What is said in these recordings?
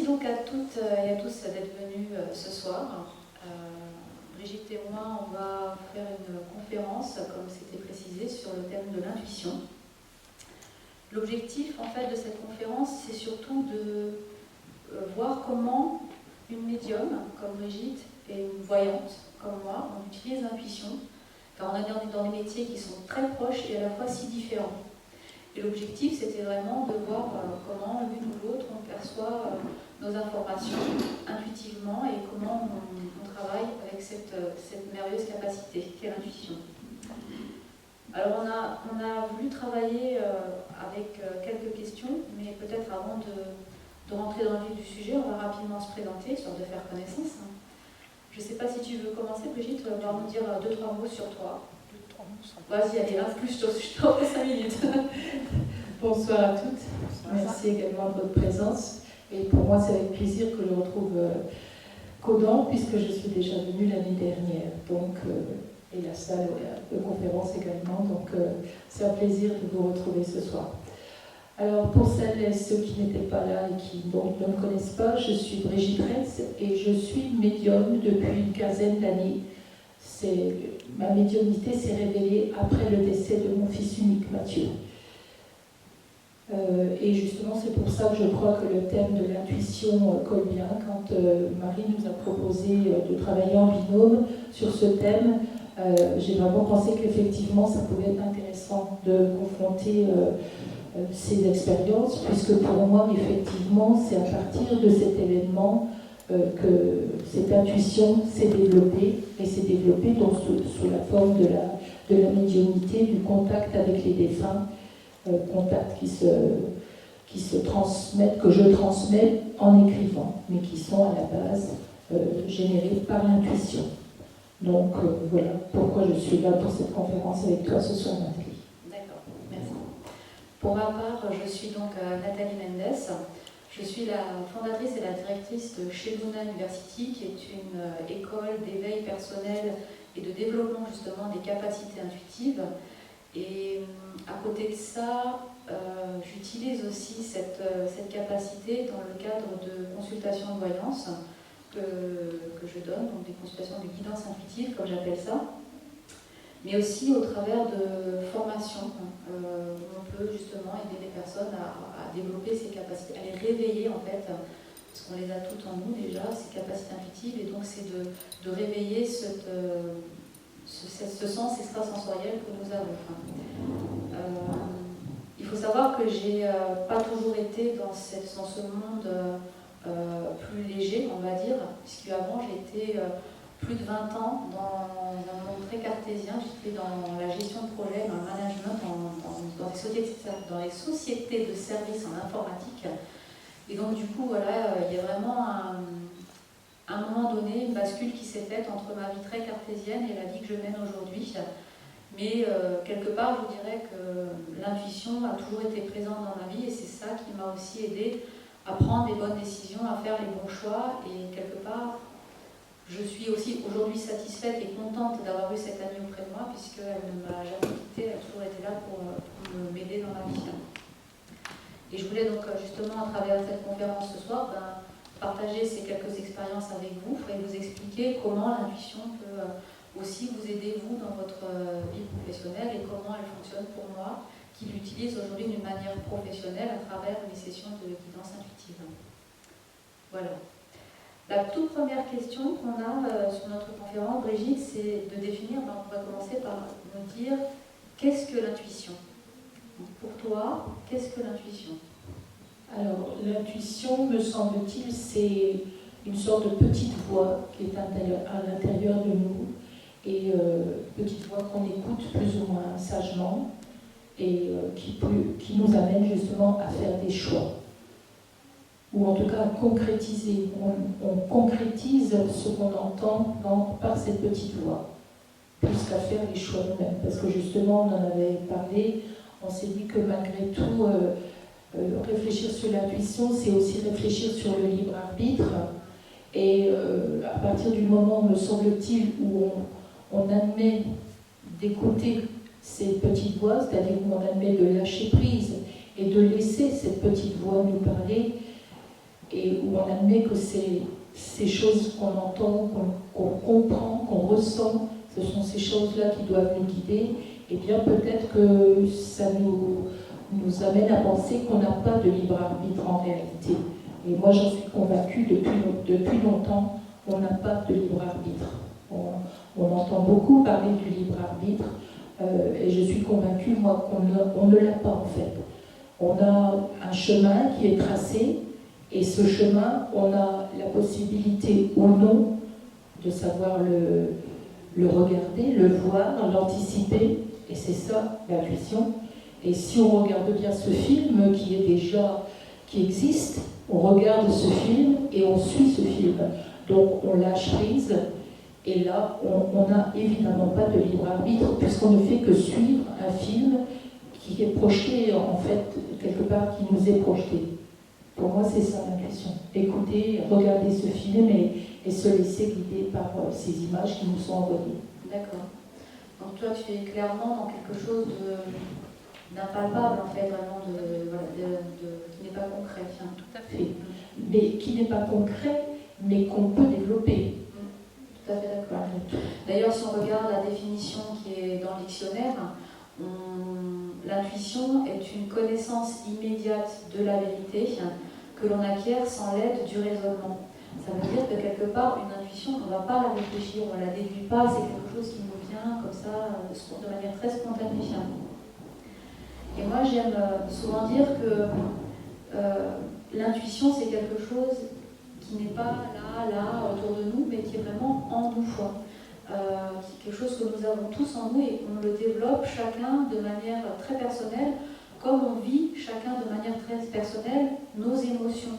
donc à toutes et à tous d'être venus ce soir. Brigitte et moi, on va faire une conférence, comme c'était précisé, sur le thème de l'intuition. L'objectif, en fait, de cette conférence, c'est surtout de voir comment une médium, comme Brigitte, et une voyante, comme moi, on utilise l'intuition, car on est dans des métiers qui sont très proches et à la fois si différents. Et l'objectif, c'était vraiment de voir comment l'une ou l'autre on perçoit nos informations intuitivement et comment on travaille avec cette merveilleuse capacité qu'est l'intuition. Alors on a voulu travailler avec quelques questions, mais peut-être avant de rentrer dans le vif du sujet, on va rapidement se présenter, histoire de faire connaissance. Je ne sais pas si tu veux commencer, Brigitte, tu vas nous dire 2-3 mots sur toi. Vas-y, allez, plus, je t'en fais 5 minutes. Bonsoir à toutes. Merci également de votre présence. Et pour moi, c'est avec plaisir que je retrouve Codan, puisque je suis déjà venue l'année dernière. Donc, et la salle de conférence également. Donc, c'est un plaisir de vous retrouver ce soir. Alors, pour celles et ceux qui n'étaient pas là et qui donc, ne me connaissent pas, je suis Brigitte Retz et je suis médium depuis une quinzaine d'années. Ma médiumnité s'est révélée après le décès de mon fils unique, Mathieu. Et justement, c'est pour ça que je crois que le thème de l'intuition colle bien. Quand Marie nous a proposé de travailler en binôme sur ce thème, j'ai vraiment pensé qu'effectivement, ça pouvait être intéressant de confronter ces expériences, puisque pour moi, effectivement, c'est à partir de cet événement que cette intuition s'est développée, et s'est développée donc sous la forme de la médiumnité, du contact avec les défunts, contacts qui se transmettent, que je transmets en écrivant, mais qui sont à la base générés par l'intuition. Donc voilà pourquoi je suis là pour cette conférence avec toi ce soir, Nathalie. D'accord, merci. Pour ma part, je suis donc Nathalie Mendes. Je suis la fondatrice et la directrice de chez Luna University, qui est une école d'éveil personnel et de développement justement des capacités intuitives. Et à côté de ça, j'utilise aussi cette capacité dans le cadre de consultations de voyance que je donne, donc des consultations de guidance intuitive, comme j'appelle ça, mais aussi au travers de formations où on peut justement aider les personnes à développer ces capacités, à les réveiller en fait, parce qu'on les a toutes en nous déjà, ces capacités intuitives, et donc c'est de réveiller ce sens extrasensoriel que nous avons. Il faut savoir que j'ai pas toujours été dans ce monde plus léger, on va dire, puisque avant j'ai été plus de 20 ans dans un monde très cartésien. J'étais dans la gestion de projet, dans le management, dans les sociétés de services en informatique. Et donc du coup, voilà, il y a vraiment à un moment donné, une bascule qui s'est faite entre ma vie très cartésienne et la vie que je mène aujourd'hui. Mais quelque part, je vous dirais que l'intuition a toujours été présente dans ma vie et c'est ça qui m'a aussi aidée à prendre les bonnes décisions, à faire les bons choix. Et quelque part, je suis aussi aujourd'hui satisfaite et contente d'avoir eu cette amie auprès de moi, puisqu'elle ne m'a jamais quittée, elle a toujours été là pour m'aider dans ma vie. Et je voulais donc justement, à travers cette conférence ce soir, partager ces quelques expériences avec vous et vous expliquer comment l'intuition peut aussi vous aider, vous, dans votre vie professionnelle et comment elle fonctionne pour moi, qui l'utilise aujourd'hui d'une manière professionnelle à travers les sessions de guidance intuitive. Voilà. La toute première question qu'on a sur notre conférence, Brigitte, c'est de définir, on va commencer par nous dire qu'est-ce que l'intuition ? Pour toi, qu'est-ce que l'intuition ? Alors, l'intuition, me semble-t-il, c'est une sorte de petite voix qui est à l'intérieur de nous, et petite voix qu'on écoute plus ou moins sagement, et qui nous amène justement à faire des choix, ou en tout cas à concrétiser. On concrétise ce qu'on entend par cette petite voix, plus qu'à faire les choix nous-mêmes, parce que justement, on en avait parlé, on s'est dit que malgré tout, réfléchir sur l'intuition, c'est aussi réfléchir sur le libre arbitre. Et à partir du moment, me semble-t-il, où on admet d'écouter ces petites voix, c'est-à-dire où on admet de lâcher prise et de laisser cette petite voix nous parler, et où on admet que ces choses qu'on entend, qu'on comprend, qu'on ressent, ce sont ces choses-là qui doivent nous guider, eh bien peut-être que ça nous amène à penser qu'on n'a pas de libre arbitre en réalité. Et moi j'en suis convaincue depuis longtemps, on n'a pas de libre arbitre. On entend beaucoup parler du libre arbitre, et je suis convaincue, moi, qu'on ne l'a pas en fait. On a un chemin qui est tracé, et ce chemin, on a la possibilité ou non de savoir le regarder, le voir, l'anticiper, et c'est ça l'intuition. Et si on regarde bien ce film qui existe, on regarde ce film et on suit ce film. Donc on lâche prise, et là on n'a évidemment pas de libre arbitre, puisqu'on ne fait que suivre un film qui est projeté, en fait, quelque part, qui nous est projeté. Pour moi, c'est ça l'intuition. Écouter, regarder ce film et se laisser guider par ces images qui nous sont envoyées. D'accord. Donc toi, tu es clairement dans quelque chose d'impalpable, en fait, vraiment, qui n'est pas concret. Tiens. Tout à fait. Mais qui n'est pas concret, mais qu'on peut développer. Tout à fait d'accord. D'ailleurs, si on regarde la définition qui est dans le dictionnaire, l'intuition est une connaissance immédiate de la vérité que l'on acquiert sans l'aide du raisonnement. Ça veut dire que quelque part, une intuition, on ne va pas la réfléchir, on ne la déduit pas, c'est quelque chose qui nous vient comme ça, de manière très spontanée. Et moi, j'aime souvent dire que l'intuition, c'est quelque chose qui n'est pas là, autour de nous, mais qui est vraiment en nous. Quelque chose que nous avons tous en nous et on le développe chacun de manière très personnelle, comme on vit chacun de manière très personnelle nos émotions.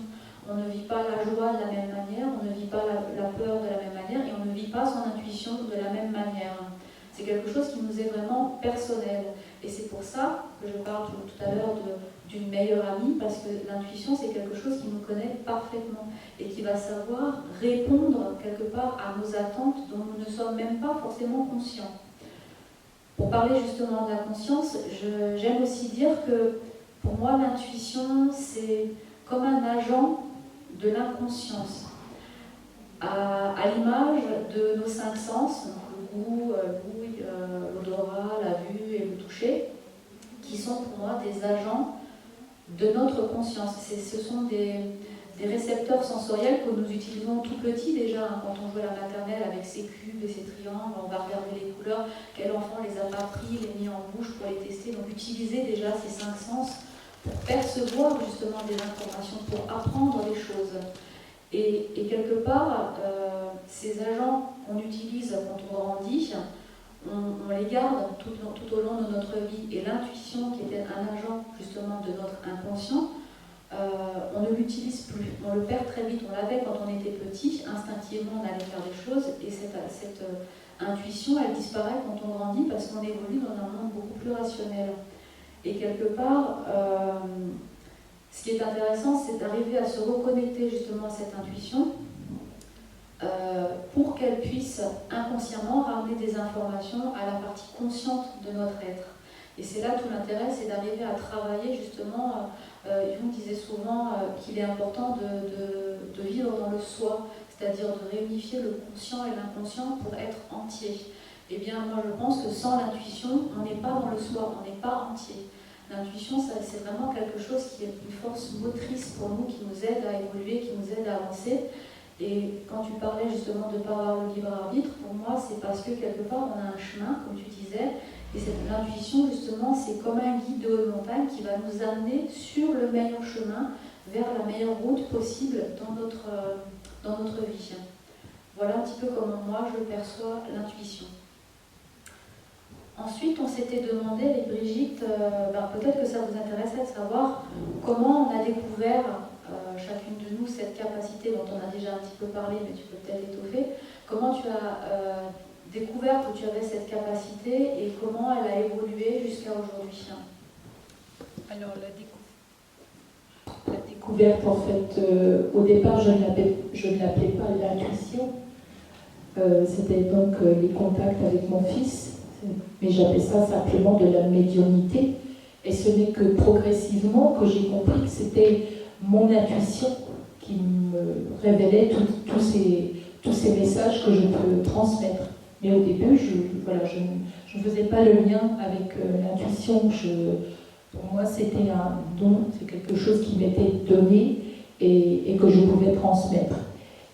On ne vit pas la joie de la même manière, on ne vit pas la peur de la même manière et on ne vit pas son intuition de la même manière. C'est quelque chose qui nous est vraiment personnel. Et c'est pour ça que je parle tout à l'heure d'une meilleure amie, parce que l'intuition, c'est quelque chose qui nous connaît parfaitement et qui va savoir répondre quelque part à nos attentes dont nous ne sommes même pas forcément conscients. Pour parler justement de la conscience, j'aime aussi dire que pour moi, l'intuition, c'est comme un agent de l'inconscience, à l'image de nos 5 sens, donc le goût, l'ouïe, l'odorat, la vue et le toucher, qui sont pour moi des agents de notre conscience. Ce sont des récepteurs sensoriels que nous utilisons tout petit déjà, quand on joue à la maternelle avec ses cubes et ses triangles, on va regarder les couleurs, quel enfant les a pas pris, les mis en bouche pour les tester, donc utiliser déjà ces 5 sens pour percevoir justement des informations, pour apprendre des choses. Et quelque part, ces agents qu'on utilise quand on grandit, on les garde tout au long de notre vie. Et l'intuition, qui était un agent justement de notre inconscient, on ne l'utilise plus. On le perd très vite. On l'avait quand on était petit, instinctivement on allait faire des choses, et cette intuition, elle disparaît quand on grandit parce qu'on évolue dans un monde beaucoup plus rationnel. Et quelque part, ce qui est intéressant, c'est d'arriver à se reconnecter justement à cette intuition pour qu'elle puisse inconsciemment ramener des informations à la partie consciente de notre être. Et c'est là tout l'intérêt, c'est d'arriver à travailler justement, Jung disait souvent qu'il est important de vivre dans le soi, c'est-à-dire de réunifier le conscient et l'inconscient pour être entier. Eh bien moi je pense que sans l'intuition, on n'est pas dans le soi, on n'est pas entier. L'intuition, c'est vraiment quelque chose qui est une force motrice pour nous, qui nous aide à évoluer, qui nous aide à avancer. Et quand tu parlais justement de ne pas avoir le libre arbitre, pour moi, c'est parce que quelque part, on a un chemin, comme tu disais, et l'intuition, justement, c'est comme un guide de haute montagne qui va nous amener sur le meilleur chemin, vers la meilleure route possible dans notre vie. Voilà un petit peu comment moi, je perçois l'intuition. Ensuite, on s'était demandé avec Brigitte, peut-être que ça vous intéresserait de savoir comment on a découvert, chacune de nous, cette capacité dont on a déjà un petit peu parlé, mais tu peux peut-être étoffer. Comment tu as découvert que tu avais cette capacité et comment elle a évolué jusqu'à aujourd'hui? Alors, la découverte, en fait, au départ, je ne l'appelais pas l'intuition. C'était donc les contacts avec mon fils. Mais j'appelle ça simplement de la médiumnité. Et ce n'est que progressivement que j'ai compris que c'était mon intuition qui me révélait tous ces messages que je peux transmettre. Mais au début, je ne faisais pas le lien avec l'intuition. Pour moi, c'était un don, c'est quelque chose qui m'était donné et que je pouvais transmettre.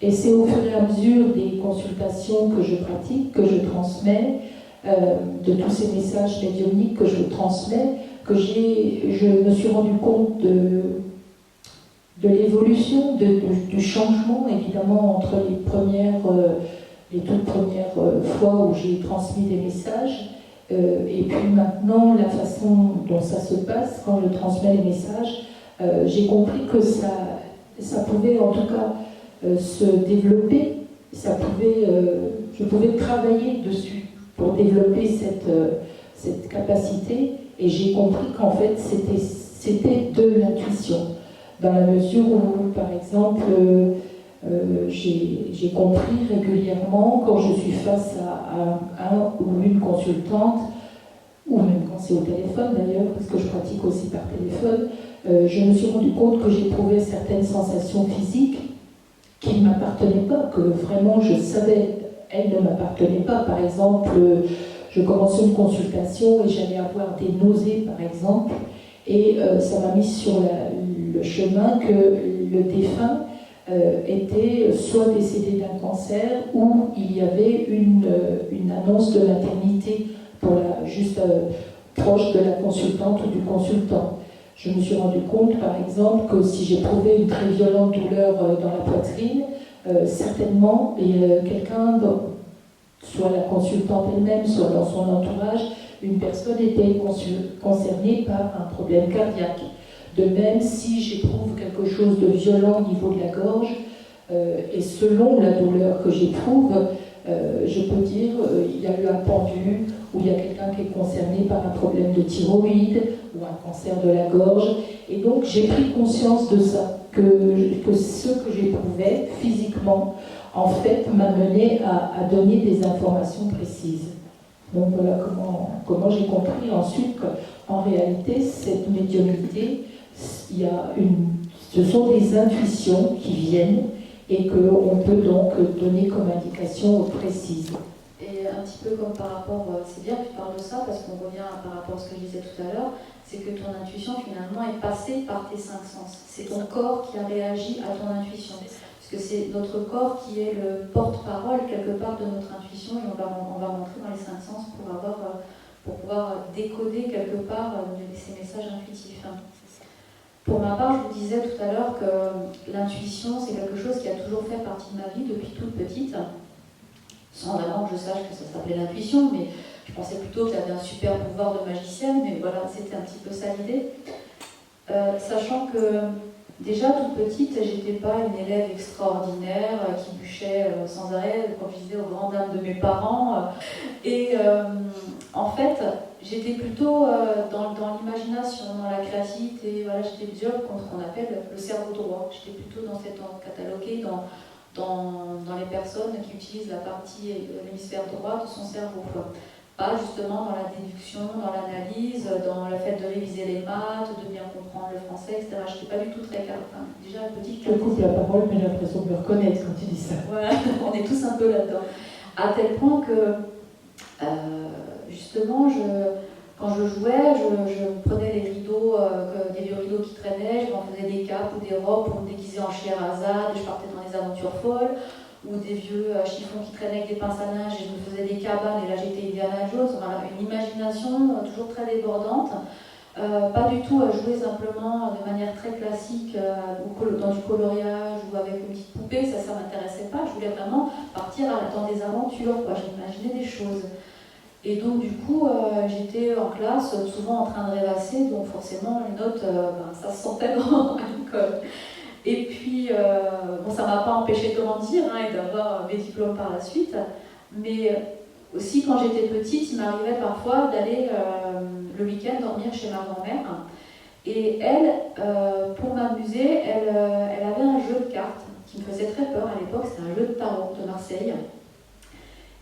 Et c'est au fur et à mesure des consultations que je pratique, que je transmets, de tous ces messages médiumniques que je transmets, que je me suis rendu compte de l'évolution, du changement, évidemment, entre les toutes premières fois où j'ai transmis des messages, et puis maintenant, la façon dont ça se passe, quand je transmets les messages, j'ai compris que ça pouvait en tout cas se développer, je pouvais travailler dessus pour développer cette capacité, et j'ai compris qu'en fait, c'était de l'intuition. Dans la mesure où, par exemple, j'ai compris régulièrement, quand je suis face à un ou une consultante, ou même quand c'est au téléphone d'ailleurs, parce que je pratique aussi par téléphone, je me suis rendu compte que j'éprouvais certaines sensations physiques qui ne m'appartenaient pas, que vraiment je savais, elles ne m'appartenaient pas. Par exemple, je commençais une consultation et j'allais avoir des nausées, par exemple, et ça m'a mis sur le chemin que le défunt était soit décédé d'un cancer ou il y avait une annonce de maternité pour juste proche de la consultante ou du consultant. Je me suis rendu compte, par exemple, que si j'éprouvais une très violente douleur dans la poitrine, certainement, quelqu'un, soit la consultante elle-même, soit dans son entourage, une personne était concernée par un problème cardiaque. De même, si j'éprouve quelque chose de violent au niveau de la gorge, et selon la douleur que j'éprouve, je peux dire il y a eu un pendu, ou il y a quelqu'un qui est concerné par un problème de thyroïde, ou un cancer de la gorge. Et donc j'ai pris conscience de ça, que ce que j'éprouvais physiquement, en fait, m'a mené à donner des informations précises. Donc voilà comment j'ai compris ensuite qu'en réalité, cette médiumnité, ce sont des intuitions qui viennent et qu'on peut donc donner comme indication précise. Et un petit peu comme par rapport, c'est bien que tu parles de ça parce qu'on revient par rapport à ce que je disais tout à l'heure, c'est que ton intuition finalement est passée par tes 5 sens. C'est ton corps qui a réagi à ton intuition. Parce que c'est notre corps qui est le porte-parole quelque part de notre intuition et on va rentrer dans les 5 sens pour pouvoir décoder quelque part ces messages intuitifs. Pour ma part, je vous disais tout à l'heure que l'intuition, c'est quelque chose qui a toujours fait partie de ma vie depuis toute petite, sans vraiment que je sache que ça s'appelait l'intuition, mais je pensais plutôt que j'avais un super pouvoir de magicienne, mais voilà, c'était un petit peu ça l'idée. Sachant que déjà toute petite, j'étais pas une élève extraordinaire qui bûchait sans arrêt, comme je disais, aux grandes dames de mes parents. Et en fait, j'étais plutôt dans l'imagination, dans la créativité. Voilà, j'étais déjà contre ce qu'on appelle le cerveau droit. J'étais plutôt dans cette cataloguée dans les personnes qui utilisent la partie l'hémisphère droit de son cerveau. Pas justement dans la déduction, dans l'analyse, dans le fait de réviser les maths, de bien comprendre le français, etc. Je n'étais pas du tout très calme. Enfin, déjà petite. Je coupe la parole, mais j'ai l'impression de me reconnaître quand tu dis ça. Voilà, on est tous un peu là-dedans. À tel point que, justement, quand je jouais, je prenais les rideaux, des vieux rideaux qui traînaient, je m'en faisais des capes ou des robes pour me déguiser en Scheherazade, et je partais dans les aventures folles. Ou des vieux chiffons qui traînaient avec des pinces à linge et je me faisais des cabanes et là j'étais Indiana Jones. Voilà, une imagination toujours très débordante, pas du tout à jouer simplement de manière très classique dans du coloriage ou avec une petite poupée, ça m'intéressait pas. Je voulais vraiment partir dans des aventures, j'imaginais des choses. Et donc du coup j'étais en classe souvent en train de rêvasser, donc forcément les notes ça se sentait dans l'école. Et puis, ça ne m'a pas empêché de grandir et d'avoir mes diplômes par la suite, mais aussi quand j'étais petite, il m'arrivait parfois d'aller le week-end dormir chez ma grand-mère. Et elle, pour m'amuser, elle avait un jeu de cartes qui me faisait très peur à l'époque, c'était un jeu de tarot de Marseille.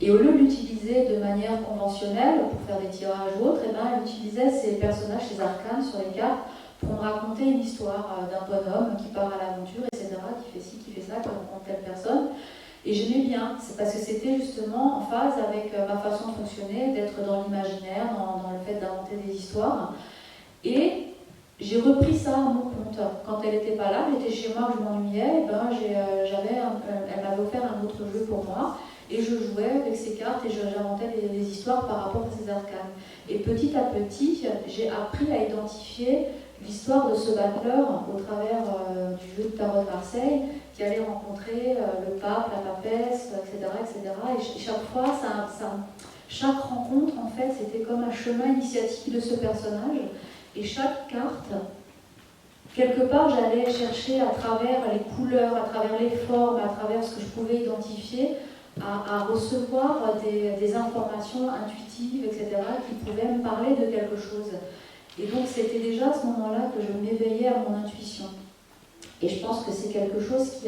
Et au lieu de l'utiliser de manière conventionnelle pour faire des tirages ou autres, elle utilisait ces personnages, ces arcanes sur les cartes, pour me raconter une histoire d'un bonhomme qui part à l'aventure. Et cet qui fait ci, qui fait ça, qui rencontre telle personne. Et j'aimais bien, c'est parce que c'était justement en phase avec ma façon de fonctionner, d'être dans l'imaginaire, dans le fait d'inventer des histoires. Et j'ai repris ça à mon compte. Quand elle n'était pas là, j'étais chez moi, je m'ennuyais, elle m'avait offert un autre jeu pour moi. Et je jouais avec ces cartes et j'inventais les histoires par rapport à ces arcanes. Et petit à petit, j'ai appris à identifier l'histoire de ce battleur au travers du jeu de tarot de Marseille, qui allait rencontrer le pape, la papesse, etc. etc. Et chaque fois, chaque rencontre, en fait, c'était comme un chemin initiatique de ce personnage. Et chaque carte, quelque part, j'allais chercher à travers les couleurs, à travers les formes, à travers ce que je pouvais identifier, à recevoir des informations intuitives, etc., qui pouvaient me parler de quelque chose. Et donc c'était déjà à ce moment-là que je m'éveillais à mon intuition. Et je pense que c'est quelque chose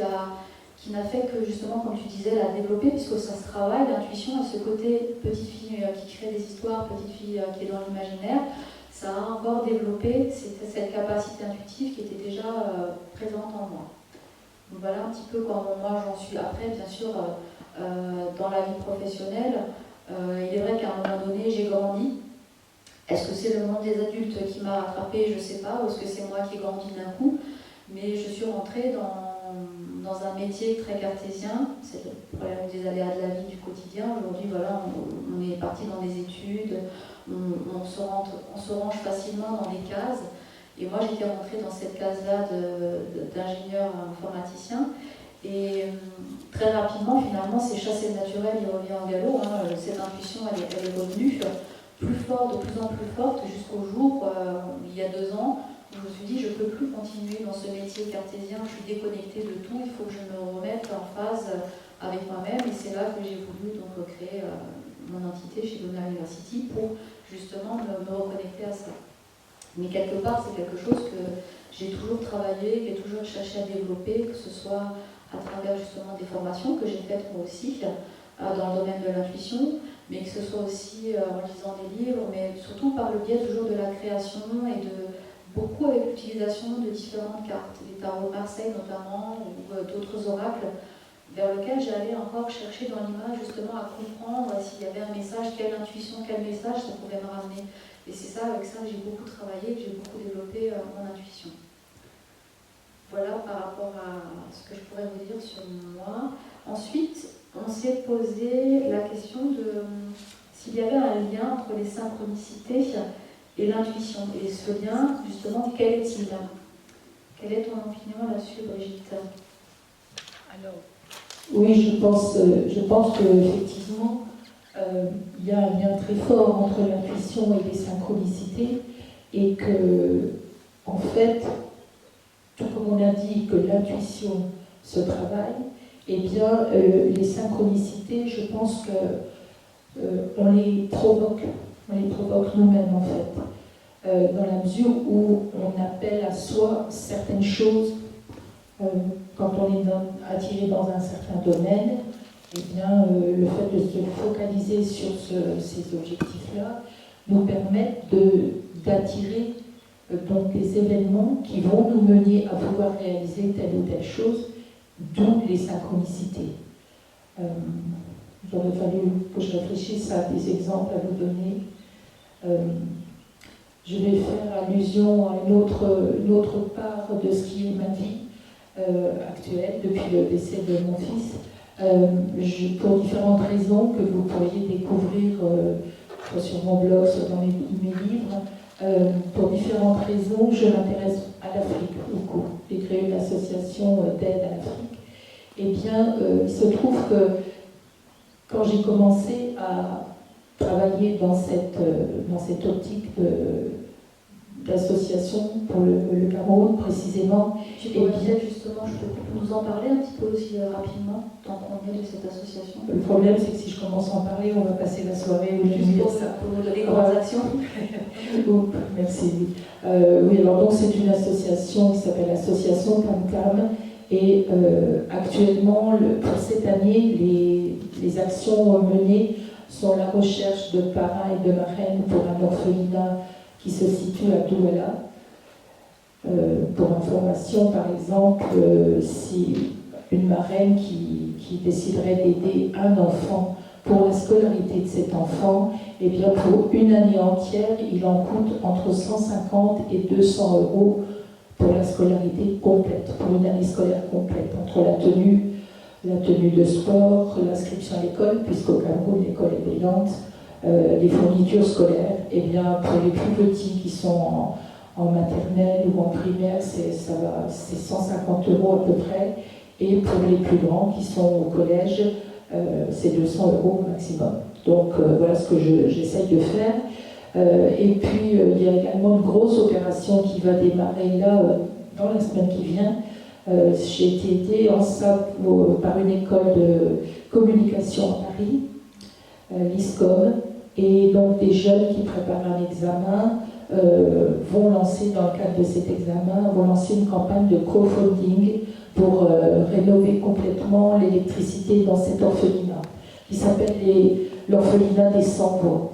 qui n'a fait que, justement, comme tu disais, la développer, puisque ça se travaille, l'intuition, et ce côté petite fille qui crée des histoires, petite fille qui est dans l'imaginaire, ça a encore développé cette capacité intuitive qui était déjà présente en moi. Donc voilà un petit peu comment moi j'en suis. Après, bien sûr, dans la vie professionnelle, il est vrai qu'à un moment donné, j'ai grandi. Est-ce que c'est le monde des adultes qui m'a rattrapée? Je ne sais pas. Ou est-ce que c'est moi qui ai grandi d'un coup? Mais je suis rentrée dans un métier très cartésien. C'est le problème des aléas de la vie du quotidien. Aujourd'hui, voilà, on est parti dans des études, on se range facilement dans des cases. Et moi, j'étais rentrée dans cette case-là d'ingénieur informaticien. Et très rapidement, finalement, c'est chasser le naturel, il revient en galop. Cette intuition, elle est revenue plus forte, de plus en plus forte, jusqu'au jour, il y a 2 ans, où je me suis dit, je ne peux plus continuer dans ce métier cartésien, je suis déconnectée de tout, il faut que je me remette en phase avec moi-même. Et c'est là que j'ai voulu donc créer mon entité chez Lunar University pour justement me reconnecter à ça. Mais quelque part, c'est quelque chose que j'ai toujours travaillé, que j'ai toujours cherché à développer, que ce soit à travers justement des formations que j'ai faites moi aussi dans le domaine de l'intuition, mais que ce soit aussi en lisant des livres, mais surtout par le biais toujours de la création et beaucoup avec l'utilisation de différentes cartes, des tarots de Marseille notamment, ou d'autres oracles, vers lesquels j'allais encore chercher dans l'image justement à comprendre s'il y avait un message, quelle intuition, quel message ça pouvait me ramener. Et c'est ça, avec ça, que j'ai beaucoup travaillé, que j'ai beaucoup développé mon intuition. Voilà par rapport à ce que je pourrais vous dire sur moi. Ensuite, on s'est posé la question de s'il y avait un lien entre les synchronicités et l'intuition. Et ce lien, justement, quel est-il? Quelle est ton opinion là-dessus, Brigitte? Alors, oui, je pense qu'effectivement, il y a un lien très fort entre l'intuition et les synchronicités, et que, en fait, tout comme on a dit que l'intuition se travaille, eh bien, les synchronicités, je pense qu'on les provoque nous-mêmes, en fait, dans la mesure où on appelle à soi certaines choses. Quand on est attiré dans un certain domaine, eh bien, le fait de se focaliser sur ces objectifs-là nous permet d'attirer donc des événements qui vont nous mener à pouvoir réaliser telle ou telle chose, d'où les synchronicités. Il aurait fallu que je réfléchisse à des exemples à vous donner. Je vais faire allusion à une autre part de ce qui est ma vie actuelle, depuis le décès de mon fils. Pour différentes raisons que vous pourriez découvrir soit sur mon blog, soit dans mes livres, pour différentes raisons, je m'intéresse à l'Afrique beaucoup. J'ai créé une association d'aide à l'Afrique. Eh bien, il se trouve que quand j'ai commencé à travailler dans cette optique d'association pour le Cameroun précisément. Tu pourrais justement, je peux nous en parler un petit peu aussi rapidement, tant qu'on est de cette association. Le problème, c'est que si je commence à en parler, on va passer la soirée au juste pour nous donner grandes actions. Merci. Oui, alors donc c'est une association qui s'appelle l'association CAM-CAM, et actuellement, pour cette année, les actions menées sont la recherche de parrains et de marraines pour un orphelinat qui se situe à Douala. Pour information, par exemple, si une marraine qui déciderait d'aider un enfant pour la scolarité de cet enfant, eh bien pour une année entière, il en coûte entre 150 et 200 euros pour la scolarité complète, pour une année scolaire complète, entre la tenue de sport, l'inscription à l'école, puisqu'au Cameroun l'école est payante, les fournitures scolaires. Eh bien pour les plus petits qui sont en maternelle ou en primaire, c'est 150 euros à peu près, et pour les plus grands qui sont au collège, c'est 200 euros au maximum. Donc voilà ce que j'essaye de faire. Et puis il y a également une grosse opération qui va démarrer là dans la semaine qui vient. J'ai été aidée en ça par une école de communication à Paris, l'ISCOM, et donc des jeunes qui préparent un examen vont lancer, dans le cadre de cet examen, vont lancer une campagne de crowdfunding pour rénover complètement l'électricité dans cet orphelinat, qui s'appelle l'orphelinat des sans-voix.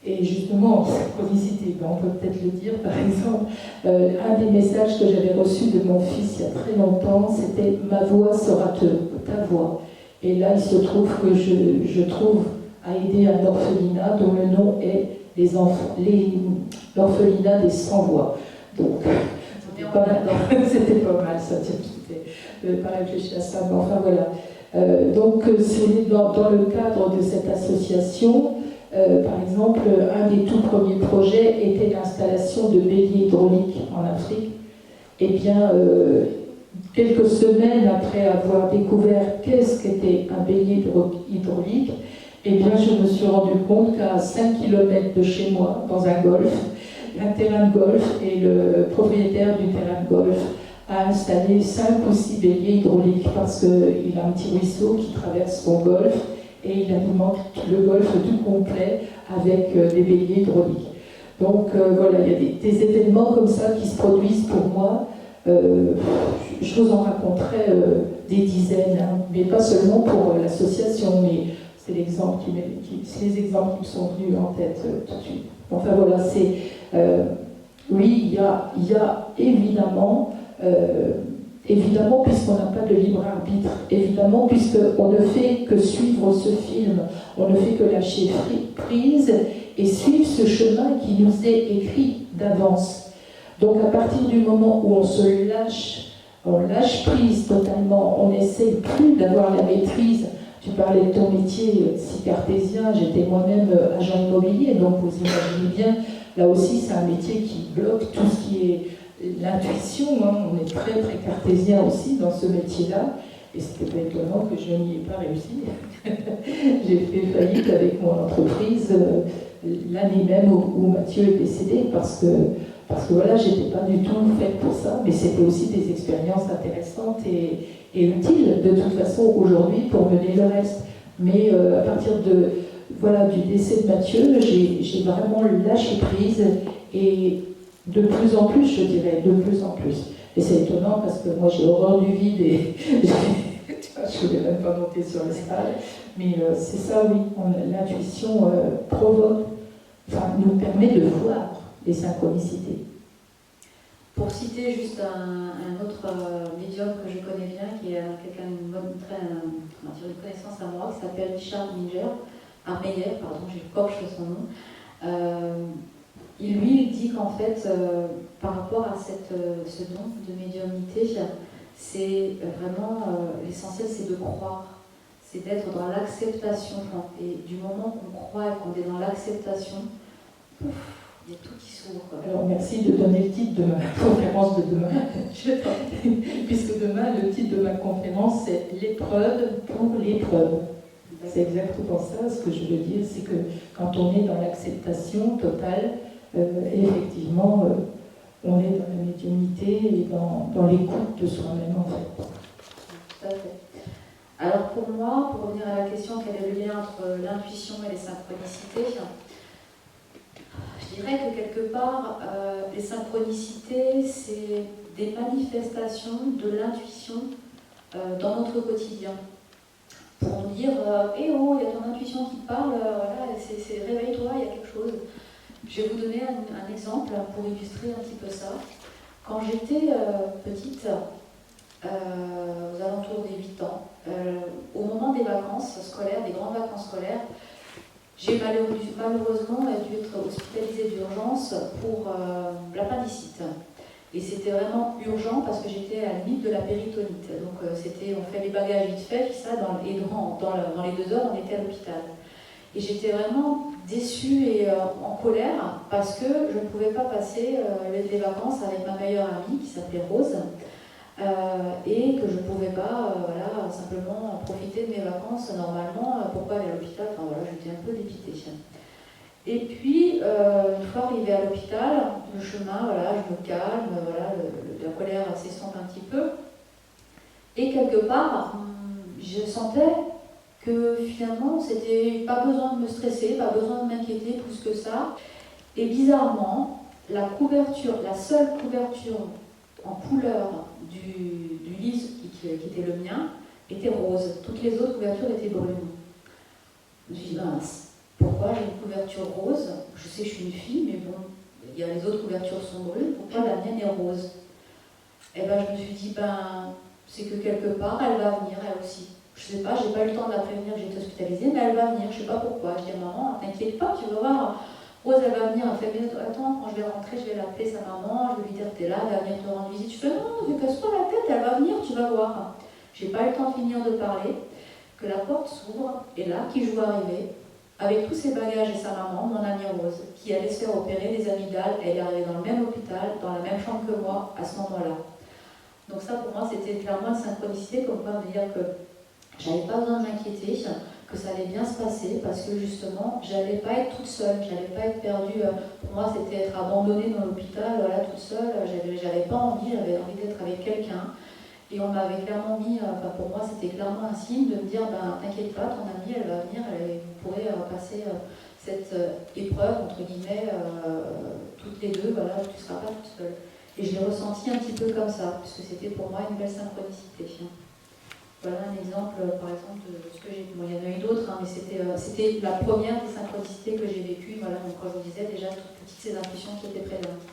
Et justement, synchronicité, on peut peut-être le dire, par exemple, un des messages que j'avais reçu de mon fils il y a très longtemps, c'était « Ma voix sera ta voix ». Et là, il se trouve que je trouve à aider un orphelinat dont le nom est l'orphelinat des sans-voix. Donc, c'était pas mal, ça, j'avais pas réfléchi à ça, mais enfin voilà. Donc, c'est dans le cadre de cette association. Par exemple, un des tout premiers projets était l'installation de béliers hydrauliques en Afrique. Eh bien, quelques semaines après avoir découvert qu'est-ce qu'était un bélier hydraulique, eh bien, je me suis rendu compte qu'à 5 km de chez moi, dans un golf, un terrain de golf, et le propriétaire du terrain de golf a installé 5 ou 6 béliers hydrauliques parce qu'il a un petit ruisseau qui traverse son golf et il alimente le golf tout complet avec des béliers hydrauliques. Donc voilà, il y a des événements comme ça qui se produisent pour moi. Je vous en raconterai des dizaines, hein, mais pas seulement pour l'association, mais c'est les exemples qui me sont venus en tête tout de suite. Enfin voilà, oui, il y a évidemment, puisqu'on n'a pas de libre arbitre, évidemment, puisqu'on ne fait que suivre ce film, on ne fait que lâcher prise et suivre ce chemin qui nous est écrit d'avance. Donc à partir du moment où on lâche prise totalement, on n'essaie plus d'avoir la maîtrise. Tu parlais de ton métier si cartésien, j'étais moi-même agent immobilier, donc vous imaginez bien, là aussi c'est un métier qui bloque tout ce qui est l'intuition, hein. On est très très cartésien aussi dans ce métier-là, et c'était pas étonnant que je n'y ai pas réussi. J'ai fait faillite avec mon entreprise l'année même où Mathieu est décédé, parce que voilà, j'étais pas du tout faite pour ça, mais c'était aussi des expériences intéressantes et utiles de toute façon aujourd'hui pour mener le reste. Mais à partir du décès de Mathieu, j'ai vraiment lâché prise, et de plus en plus, je dirais, de plus en plus. Et c'est étonnant parce que moi j'ai horreur du vide et je ne voulais même pas monter sur le stade. Mais c'est ça, oui, l'intuition nous permet de voir les synchronicités. Pour citer juste un autre médium que je connais bien, qui est quelqu'un d'une connaissance à moi, qui s'appelle Richard Meyer, j'écorche son nom. Il dit qu'en fait, par rapport à ce don de médiumnité, c'est vraiment l'essentiel, c'est de croire, c'est d'être dans l'acceptation. Et du moment qu'on croit et qu'on est dans l'acceptation, il y a tout qui s'ouvre. Alors merci de donner le titre de ma conférence de demain. Puisque demain, le titre de ma conférence, c'est l'épreuve pour l'épreuve. C'est exactement ça, ce que je veux dire, c'est que quand on est dans l'acceptation totale, effectivement, on est dans la médiumnité et dans l'écoute de soi-même, en fait. Tout à fait. Alors pour moi, pour revenir à la question, quel est le lien entre l'intuition et les synchronicités, je dirais que quelque part, les synchronicités, c'est des manifestations de l'intuition dans notre quotidien. Pour dire, eh oh, il y a ton intuition qui parle, voilà, c'est réveille-toi, il y a quelque chose. Je vais vous donner un exemple pour illustrer un petit peu ça. Quand j'étais petite, aux alentours des 8 ans, au moment des vacances scolaires, des grandes vacances scolaires, j'ai malheureusement dû être hospitalisée d'urgence pour l'appendicite. Et c'était vraiment urgent parce que j'étais à la limite de la péritonite. Donc on fait les bagages vite fait, puis ça, dans les 2 heures, on était à l'hôpital. Et j'étais vraiment déçue et en colère parce que je ne pouvais pas passer les vacances avec ma meilleure amie qui s'appelait Rose et que je ne pouvais pas simplement profiter de mes vacances normalement. Pourquoi aller à l'hôpital? Enfin voilà, j'étais un peu dépitée. Et puis, une fois arrivée à l'hôpital, le chemin, voilà, je me calme, voilà, la colère s'estompe un petit peu. Et quelque part, je sentais que finalement, c'était pas besoin de me stresser, pas besoin de m'inquiéter plus que ça. Et bizarrement, la seule couverture en couleur du lit qui était le mien, était rose. Toutes les autres couvertures étaient brunes. Je me suis dit, mince, pourquoi j'ai une couverture rose? Je sais que je suis une fille, mais bon, les autres couvertures sont brunes, pourquoi la mienne est rose? Et ben je me suis dit, c'est que quelque part, elle va venir, elle aussi. Je sais pas, j'ai pas eu le temps de la prévenir que j'étais hospitalisée, mais elle va venir, je sais pas pourquoi. Je dis à maman, t'inquiète pas, tu vas voir, Rose elle va venir, elle fait, mais attends, quand je vais rentrer, je vais l'appeler sa maman, je vais lui dire t'es là, elle va venir te rendre visite. Je fais, non, ne casse pas la tête, elle va venir, tu vas voir. J'ai pas eu le temps de finir de parler, que la porte s'ouvre, et là, qui je vois arriver, avec tous ses bagages et sa maman, mon amie Rose, qui allait se faire opérer des amygdales. Elle est arrivée dans le même hôpital, dans la même chambre que moi, à ce moment-là. Donc ça, pour moi, c'était clairement une synchronicité, comme quoi me dire que j'avais pas besoin de m'inquiéter, que ça allait bien se passer, parce que justement, j'allais pas être toute seule, j'allais pas être perdue. Pour moi, c'était être abandonnée dans l'hôpital, voilà, toute seule. J'avais pas envie, j'avais envie d'être avec quelqu'un. Et on m'avait clairement mis, pour moi, c'était clairement un signe de me dire, t'inquiète pas, ton amie, elle va venir, vous pourrez passer cette épreuve, entre guillemets, toutes les deux, voilà, tu ne seras pas toute seule. Et je l'ai ressenti un petit peu comme ça, puisque c'était pour moi une belle synchronicité. Voilà un exemple, par exemple, de ce que j'ai vu. Bon, il y en a eu d'autres, mais c'était la première des synchronicités que j'ai vécues. Voilà, donc quand je vous disais déjà, toutes petites ces intuitions qui étaient présentes.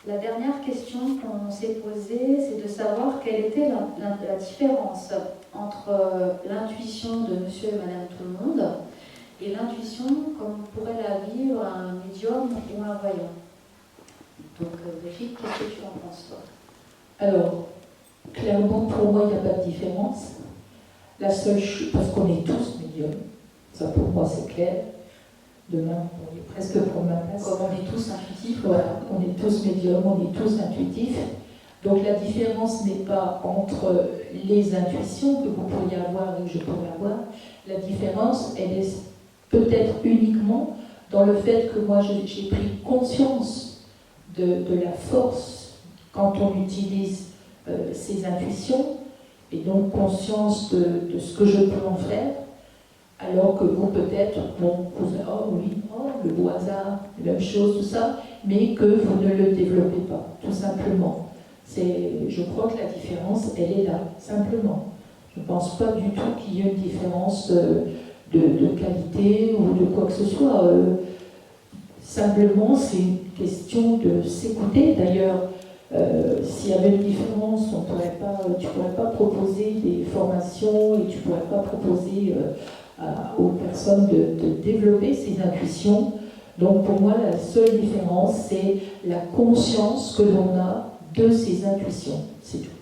La dernière question qu'on s'est posée, c'est de savoir quelle était la différence entre l'intuition de monsieur et madame tout le monde et l'intuition comme pourrait la vivre un médium ou un voyant. Donc, Brigitte, qu'est-ce que tu en penses, toi? Alors, clairement, pour moi, il n'y a pas de différence. La seule chose, parce qu'on est tous médiums, ça pour moi c'est clair. Demain, on est presque pour ma place. Comme on est tous intuitifs. Voilà, on est tous médiums, on est tous intuitifs. Donc la différence n'est pas entre les intuitions que vous pourriez avoir et que je pourrais avoir. La différence, elle est peut-être uniquement dans le fait que moi j'ai pris conscience de la force quand on utilise ces intuitions, et donc conscience de ce que je peux en faire. Alors que vous, peut-être, oh oui, le beau hasard, la même chose, tout ça, mais que vous ne le développez pas, tout simplement. Je crois que la différence, elle est là, simplement. Je ne pense pas du tout qu'il y ait une différence de qualité ou de quoi que ce soit. Simplement, c'est une question de s'écouter. D'ailleurs, s'il y avait une différence, tu ne pourrais pas proposer des formations et tu ne pourrais pas proposer aux personnes de développer ces intuitions. Donc pour moi, la seule différence, c'est la conscience que l'on a de ces intuitions. C'est tout.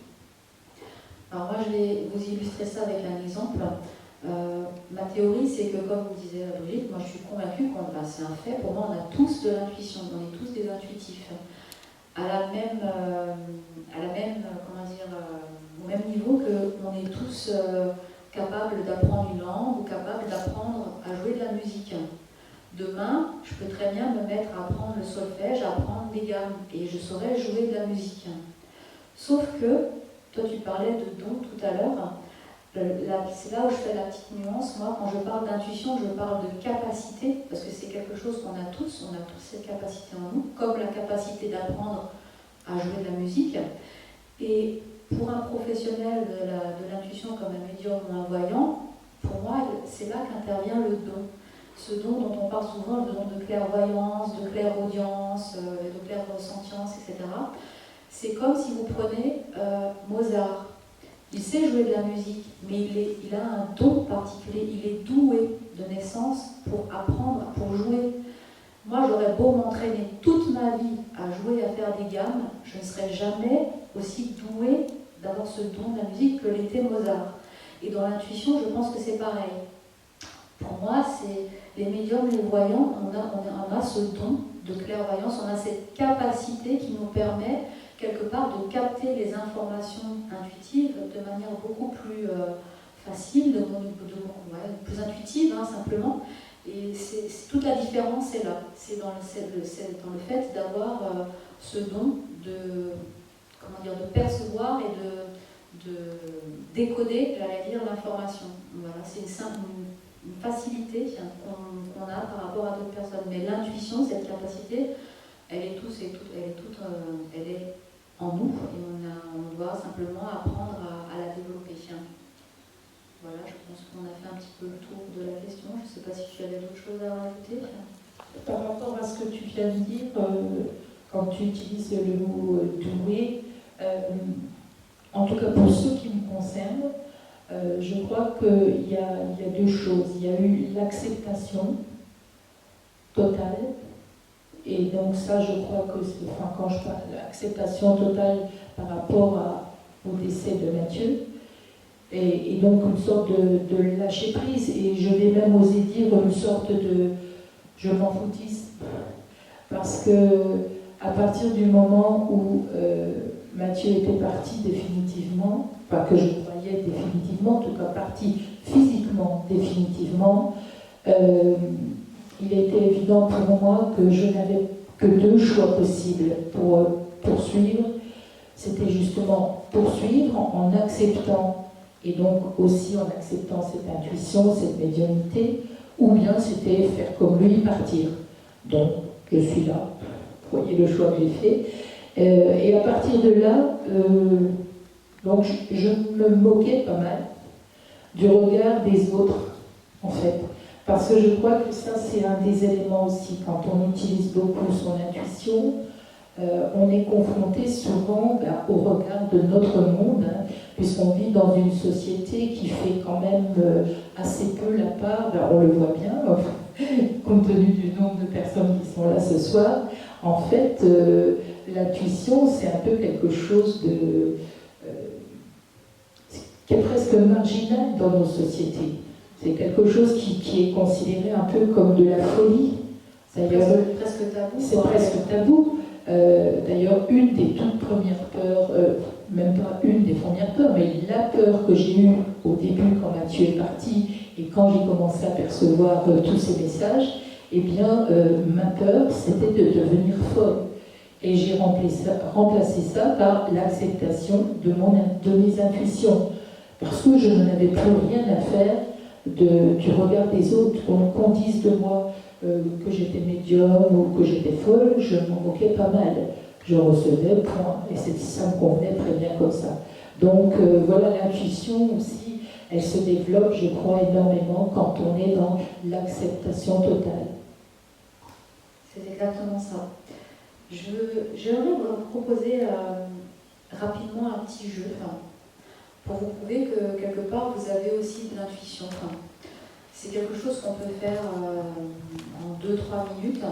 Alors moi, je vais vous illustrer ça avec un exemple. Ma théorie, c'est que, comme vous disiez Brigitte, moi je suis convaincue c'est un fait, pour moi on a tous de l'intuition, on est tous des intuitifs. Au même niveau qu'on est tous capables d'apprendre une langue ou capables d'apprendre à jouer de la musique. Demain, je peux très bien me mettre à apprendre le solfège, à apprendre des gammes, et je saurais jouer de la musique. Sauf que, toi tu parlais de don tout à l'heure, c'est là où je fais la petite nuance. Moi, quand je parle d'intuition, je parle de capacité, parce que c'est quelque chose qu'on a tous cette capacité en nous, comme la capacité d'apprendre à jouer de la musique. Et pour un professionnel de l'intuition comme un médium ou un voyant, pour moi, c'est là qu'intervient le don. ce don dont on parle souvent, le don de clairvoyance, de clairaudience, de clairvoyance, etc. C'est comme si vous prenez Mozart. Il sait jouer de la musique, mais il a un don particulier, il est doué de naissance pour apprendre, pour jouer. Moi, j'aurais beau m'entraîner toute ma vie à jouer, à faire des gammes, je ne serais jamais aussi douée d'avoir ce don de la musique que l'était Mozart. Et dans l'intuition, je pense que c'est pareil. Pour moi, c'est les médiums, les voyants, on a ce don de clairvoyance, on a cette capacité qui nous permet quelque part de capter les informations intuitives de manière beaucoup plus facile, plus intuitive simplement. Et toute la différence est là. C'est dans le fait d'avoir ce don de percevoir et de décoder, j'allais dire, l'information. Voilà, c'est une facilité qu'on a par rapport à d'autres personnes. Mais l'intuition, cette capacité, elle est en nous et on doit simplement apprendre à la développer. Voilà, je pense qu'on a fait un petit peu le tour de la question. Je ne sais pas si tu avais d'autres choses à rajouter. Par rapport à ce que tu viens de dire, quand tu utilises le mot doué, en tout cas pour ce qui me concerne, je crois qu'il y a deux choses. Il y a eu l'acceptation totale, et donc ça, je crois que, quand je parle d'acceptation totale par rapport au décès de Mathieu, et donc une sorte de lâcher prise, et je vais même oser dire une sorte de je m'en foutisse, parce que à partir du moment où Mathieu était parti définitivement, pas que je croyais définitivement, en tout cas parti physiquement définitivement, il était évident pour moi que je n'avais que deux choix possibles pour poursuivre. C'était justement poursuivre en acceptant, et donc aussi en acceptant cette intuition, cette médiumnité, ou bien c'était faire comme lui, partir. Donc, je suis là, vous voyez le choix que j'ai fait. Et à partir de là, donc je me moquais pas mal du regard des autres, en fait. Parce que je crois que ça, c'est un des éléments aussi. Quand on utilise beaucoup son intuition, on est confronté souvent au regard de notre monde, puisqu'on vit dans une société qui fait quand même assez peu la part, on le voit bien, compte tenu du nombre de personnes qui sont là ce soir. En fait, l'intuition, c'est un peu quelque chose qui est presque marginal dans nos sociétés. C'est quelque chose qui est considéré un peu comme de la folie. C'est presque tabou. C'est presque tabou. D'ailleurs, une des toutes premières peurs, même pas une des premières peurs, mais la peur que j'ai eue au début quand Mathieu est parti et quand j'ai commencé à percevoir tous ces messages, eh bien, ma peur, c'était de devenir folle. Et j'ai remplacé ça par l'acceptation de mes intuitions. Parce que je n'avais plus rien à faire du regard des autres, qu'on dise de moi que j'étais médium ou que j'étais folle, je m'en moquais pas mal. Je recevais, point, et ça me convenait très bien comme ça. Donc voilà, l'intuition aussi, elle se développe, je crois, énormément quand on est dans l'acceptation totale. C'est exactement ça. J'aimerais vous proposer rapidement un petit jeu pour vous prouver que quelque part vous avez aussi de l'intuition. C'est quelque chose qu'on peut faire en 2-3 minutes.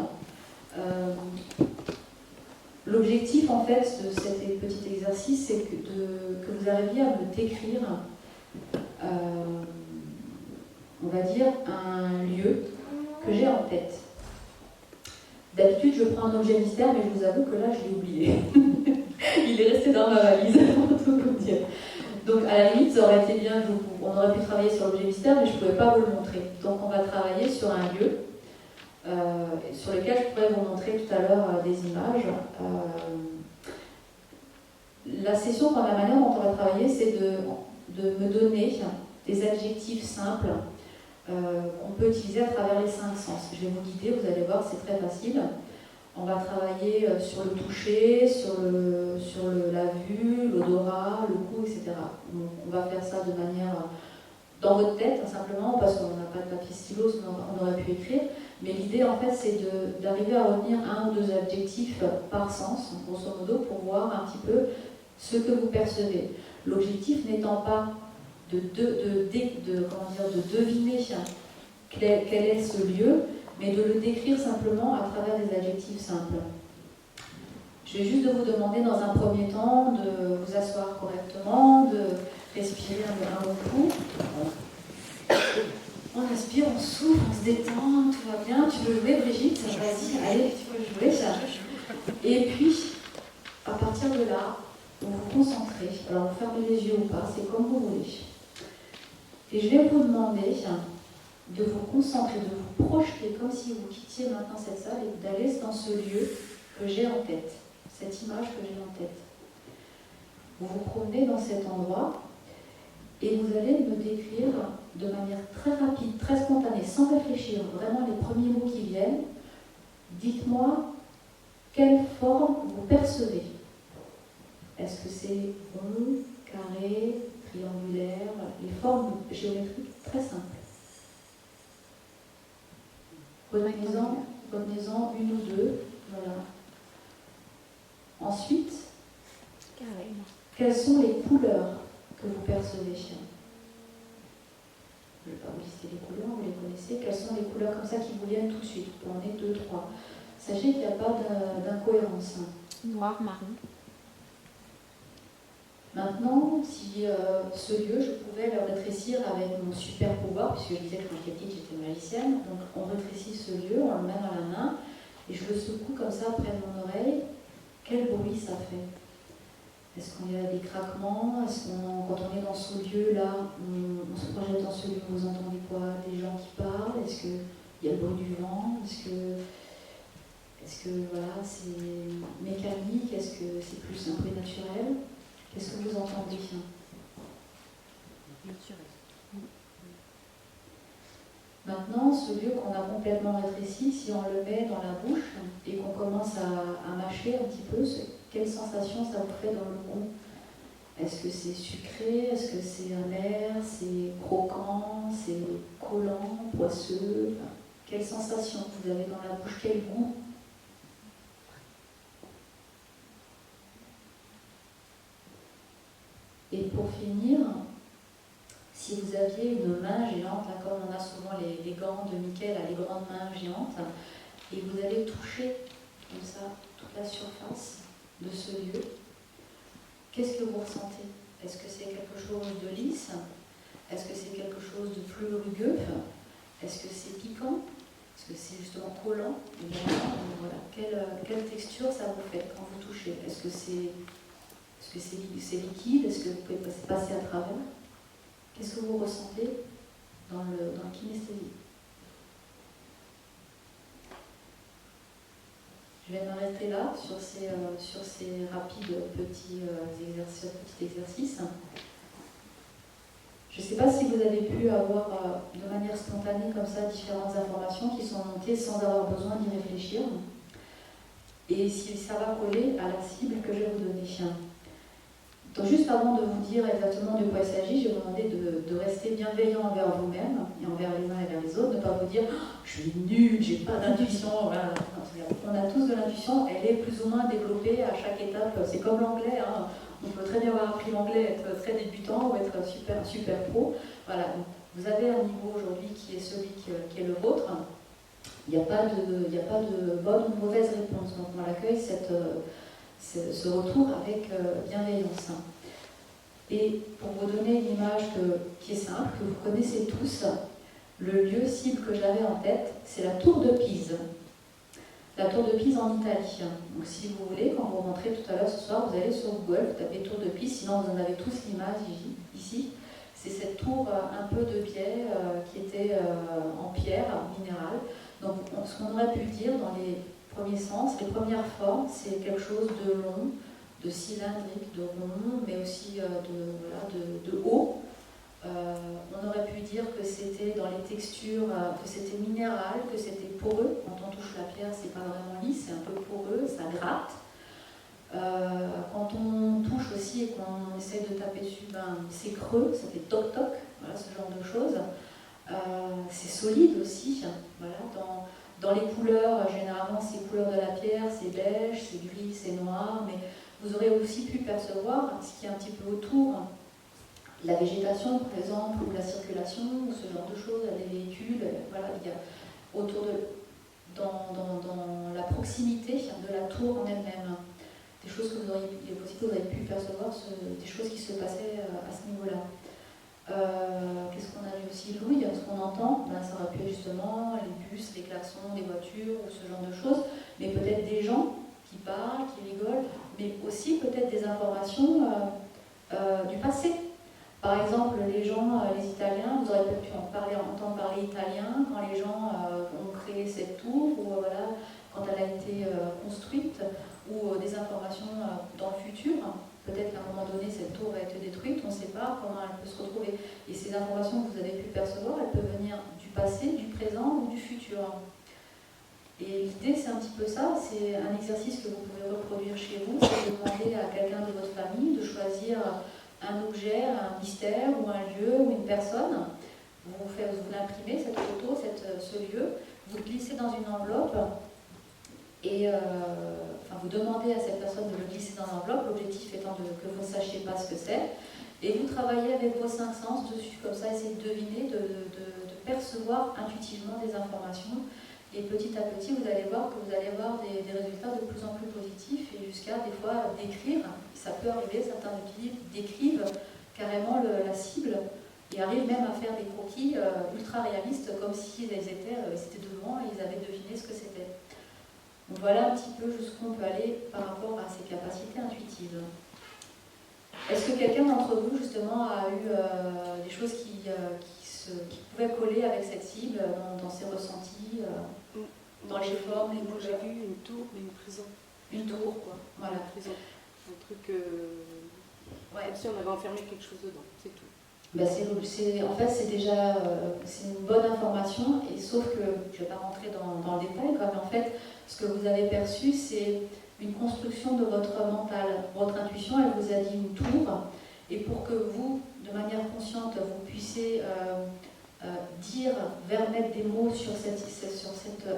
L'objectif en fait de cet petit exercice, c'est que vous arriviez à me décrire, on va dire, un lieu que j'ai en tête. D'habitude, je prends un objet mystère, mais je vous avoue que là, je l'ai oublié. Il est resté dans ma valise, pour tout vous dire. Donc, à la limite, ça aurait été bien, on aurait pu travailler sur l'objet mystère, mais je ne pouvais pas vous le montrer. Donc, on va travailler sur un lieu sur lequel je pourrais vous montrer tout à l'heure des images. La session, la manière dont on va travailler, c'est de me donner des adjectifs simples qu'on peut utiliser à travers les 5 sens. Je vais vous guider, vous allez voir, c'est très facile. On va travailler sur le toucher, sur la vue, l'odorat, le goût, etc. Donc, on va faire ça de manière dans votre tête, hein, simplement, parce qu'on n'a pas de papier stylo, sinon on aurait pu écrire. Mais l'idée, en fait, c'est d'arriver à retenir 1 ou 2 adjectifs par sens, grosso modo, pour voir un petit peu ce que vous percevez. L'objectif n'étant pas de deviner quel est ce lieu, mais de le décrire simplement à travers des adjectifs simples. Je vais juste vous demander dans un premier temps de vous asseoir correctement, de respirer un bon coup. On inspire, on souffle, on se détend, tout va bien. Tu veux jouer, Brigitte? Vas-y, allez, tu peux jouer. Et puis, à partir de là, vous vous concentrez. Alors, vous fermez les yeux ou pas, c'est comme vous voulez. Et je vais vous demander de vous concentrer, de vous projeter comme si vous quittiez maintenant cette salle et d'aller dans ce lieu que j'ai en tête, cette image que j'ai en tête. Vous vous promenez dans cet endroit et vous allez me décrire de manière très rapide, très spontanée, sans réfléchir, vraiment les premiers mots qui viennent. Dites-moi quelle forme vous percevez. Est-ce que c'est rond, carré, triangulaire, les formes géométriques très simples. Retenez-en une ou deux. Voilà. Ensuite, quelles sont les couleurs que vous percevez? Je ne vais pas vous lister les couleurs, vous les connaissez. Quelles sont les couleurs comme ça qui vous viennent tout de suite? Vous en avez 2, 3. Sachez qu'il n'y a pas d'incohérence. Noir, marron. Maintenant, si ce lieu, je pouvais le rétrécir avec mon super pouvoir, puisque je disais que quand j'étais petite, j'étais magicienne, donc on rétrécit ce lieu, on le met dans la main, et je le secoue comme ça près de mon oreille. Quel bruit ça fait? Est-ce qu'il y a des craquements? Est-ce quand on est dans ce lieu-là, on se projette dans ce lieu, vous entendez quoi? Des gens qui parlent? Est-ce qu'il y a le bruit du vent? Est-ce que voilà, c'est mécanique? Est-ce que c'est plus un bruit naturel? Qu'est-ce que vous entendez? Maintenant, ce lieu qu'on a complètement rétréci, si on le met dans la bouche et qu'on commence à mâcher un petit peu, quelle sensation ça vous fait dans le goût? Est-ce que c'est sucré? Est-ce que c'est amer? C'est croquant? C'est collant? Poisseux? Quelle sensation vous avez dans la bouche? Quel goût? Et pour finir, si vous aviez une main géante, là, comme on a souvent les gants de Mickey, là, les grandes mains géantes, et vous allez toucher comme ça toute la surface de ce lieu, qu'est-ce que vous ressentez? Est-ce que c'est quelque chose de lisse? Est-ce que c'est quelque chose de plus rugueux? Est-ce que c'est piquant? Est-ce que c'est justement collant? Voilà. Quelle texture ça vous fait quand vous touchez? Est-ce que c'est liquide? Est-ce que vous pouvez passer à travers? Qu'est-ce que vous ressentez dans le kinesthésie? Je vais m'arrêter là sur ces rapides petits exercices. Je ne sais pas si vous avez pu avoir de manière spontanée comme ça différentes informations qui sont montées sans avoir besoin d'y réfléchir. Et si ça va coller à la cible que je vais vous donner. Donc juste avant de vous dire exactement de quoi il s'agit, je vais vous demander de rester bienveillant envers vous-même et envers les uns et envers les autres, ne pas vous dire oh, je suis nulle, j'ai pas d'intuition. Voilà. On a tous de l'intuition, elle est plus ou moins développée à chaque étape. C'est comme l'anglais, hein. On peut très bien avoir appris l'anglais, être très débutant ou être super pro. Voilà. Donc, vous avez un niveau aujourd'hui qui est celui qui est le vôtre. Il n'y a pas de bonne ou de mauvaise réponse. Donc on accueille ce retour avec bienveillance. Et pour vous donner une image qui est simple, que vous connaissez tous, le lieu cible que j'avais en tête, c'est la tour de Pise. La tour de Pise en Italie. Donc si vous voulez, quand vous rentrez tout à l'heure ce soir, vous allez sur Google, vous tapez tour de Pise, sinon vous en avez tous l'image ici. C'est cette tour un peu de biais qui était en pierre minérale. Donc ce qu'on aurait pu dire dans les premiers sens, les premières formes, c'est quelque chose de long, de cylindrique, de rond, mais aussi de haut. On aurait pu dire que c'était dans les textures, que c'était minéral, que c'était poreux. Quand on touche la pierre, c'est pas vraiment lisse, c'est un peu poreux, ça gratte. Quand on touche aussi et qu'on essaie de taper dessus, c'est creux, ça fait toc-toc. voilà, ce genre de choses. C'est solide aussi, voilà, dans les couleurs, généralement c'est couleur de la pierre, c'est beige, c'est gris, c'est noir, mais vous aurez aussi pu percevoir ce qui est un petit peu autour, la végétation par exemple, ou la circulation, ou ce genre de choses, les véhicules, voilà, il y a autour dans la proximité de la tour en elle-même, des choses que vous avez pu percevoir, des choses qui se passaient à ce niveau-là. Qu'est-ce qu'on a vu aussi? Louis, ce qu'on entend, ça aurait pu être justement les bus, les klaxons, les voitures, ou ce genre de choses, mais peut-être des gens qui parlent, qui rigolent, mais aussi peut-être des informations du passé. Par exemple, les gens, les Italiens, vous aurez peut-être pu entendre parler italien quand les gens ont créé cette tour, ou voilà, quand elle a été construite, ou des informations dans le futur. Peut-être qu'à un moment donné, cette tour va être détruite, on ne sait pas comment elle peut se retrouver. Et ces informations que vous avez pu percevoir, elles peuvent venir du passé, du présent ou du futur. Et l'idée, c'est un petit peu ça, c'est un exercice que vous pouvez reproduire chez vous, c'est de demander à quelqu'un de votre famille de choisir un objet, un mystère ou un lieu ou une personne. Vous l'imprimez, cette photo, ce lieu, vous le glissez dans une enveloppe et vous demandez à cette personne de le glisser dans l'enveloppe, l'objectif étant que vous ne sachiez pas ce que c'est, et vous travaillez avec vos 5 sens dessus, comme ça, essayez de deviner, de percevoir intuitivement des informations, et petit à petit, vous allez voir que vous allez avoir des résultats de plus en plus positifs, et jusqu'à des fois d'écrire, ça peut arriver, certains décrivent carrément la cible, et arrivent même à faire des croquis ultra réalistes, comme s'ils étaient devant et ils avaient deviné ce que c'était. Donc voilà un petit peu jusqu'où on peut aller par rapport à ces capacités intuitives. Est-ce que quelqu'un d'entre vous, justement, a eu des choses qui pouvaient coller avec cette cible dans ses ressentis, dans les formes, les Moi, couleurs? j'ai vu une tour, mais une prison. Une tour, quoi. Voilà. Une prison. Un truc Ouais. comme si on avait enfermé quelque chose dedans, c'est tout. En fait, c'est déjà c'est une bonne information, et sauf que, je ne vais pas rentrer dans le détail, mais en fait, ce que vous avez perçu, c'est une construction de votre mental. Votre intuition, elle vous a dit une tour, et pour que vous, de manière consciente, vous puissiez mettre des mots sur cette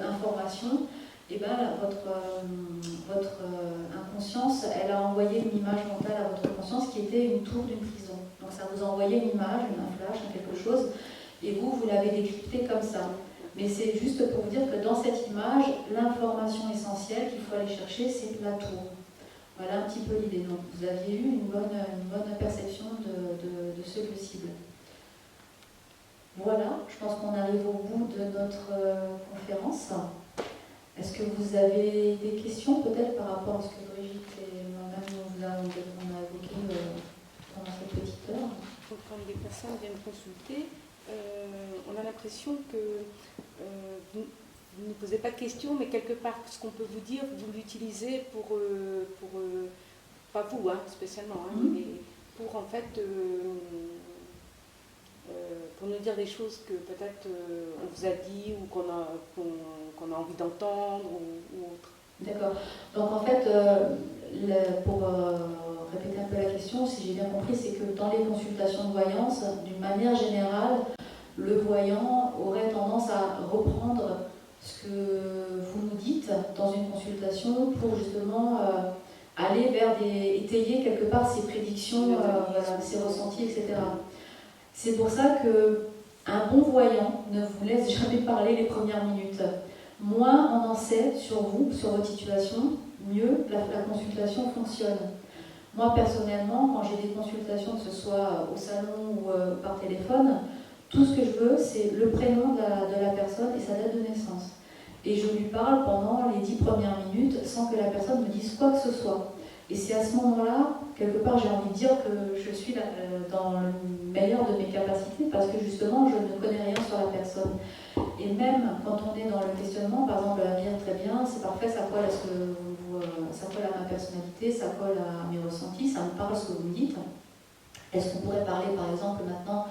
information, et ben votre inconscience, elle a envoyé une image mentale à votre conscience qui était une tour d'une prison. Donc ça vous a envoyé une image, un flash, quelque chose, et vous l'avez décrypté comme ça. Mais c'est juste pour vous dire que dans cette image, l'information essentielle qu'il faut aller chercher, c'est la tour. Voilà un petit peu l'idée. Donc vous aviez eu une bonne perception de ce lieu cible. Voilà, je pense qu'on arrive au bout de notre conférence. Est-ce que vous avez des questions peut-être par rapport à ce que Brigitte et moi-même on a évoqué pendant cette petite heure? Quand des personnes viennent consulter, on a l'impression que vous ne posez pas de questions, mais quelque part, ce qu'on peut vous dire, vous l'utilisez pour pas vous, spécialement, mais pour en fait pour nous dire des choses que peut-être on vous a dit ou qu'on a envie d'entendre ou autre. D'accord. Donc en fait, pour répéter un peu la question, si j'ai bien compris, c'est que dans les consultations de voyance, d'une manière générale, le voyant aurait tendance à reprendre ce que vous nous dites dans une consultation pour justement aller vers étayer quelque part ses prédictions, ses ressentis, etc. C'est pour ça qu'un bon voyant ne vous laisse jamais parler les premières minutes. Moins on en sait sur vous, sur votre situation, mieux la consultation fonctionne. Moi personnellement, quand j'ai des consultations, que ce soit au salon ou par téléphone, tout ce que je veux, c'est le prénom de la personne et sa date de naissance. Et je lui parle pendant les 10 premières minutes sans que la personne me dise quoi que ce soit. Et c'est à ce moment-là, quelque part, j'ai envie de dire que je suis dans le meilleur de mes capacités parce que justement, je ne connais rien sur la personne. Et même quand on est dans le questionnement, par exemple, la mienne, très bien, c'est parfait, ça colle ça colle à ma personnalité, ça colle à mes ressentis, ça me parle ce que vous me dites. Est-ce qu'on pourrait parler, par exemple, maintenant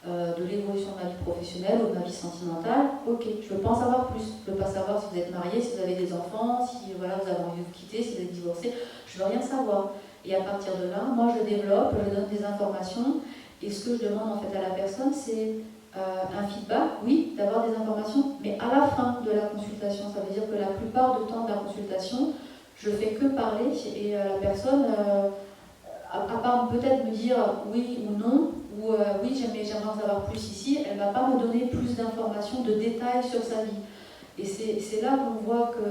de l'évolution de ma vie professionnelle ou de ma vie sentimentale? Ok, je veux pas en savoir plus. Je veux pas savoir si vous êtes marié, si vous avez des enfants, si vous avez envie de vous quitter, si vous êtes divorcé. Je veux rien savoir. Et à partir de là, moi je développe, je donne des informations Et ce que je demande en fait à la personne, c'est un feedback, oui, d'avoir des informations, mais à la fin de la consultation. Ça veut dire que la plupart du temps de la consultation, je fais que parler et la personne, à part peut-être me dire oui ou non, ou oui, j'aimerais en savoir plus ici, elle ne va pas me donner plus d'informations, de détails sur sa vie. Et c'est là qu'on voit que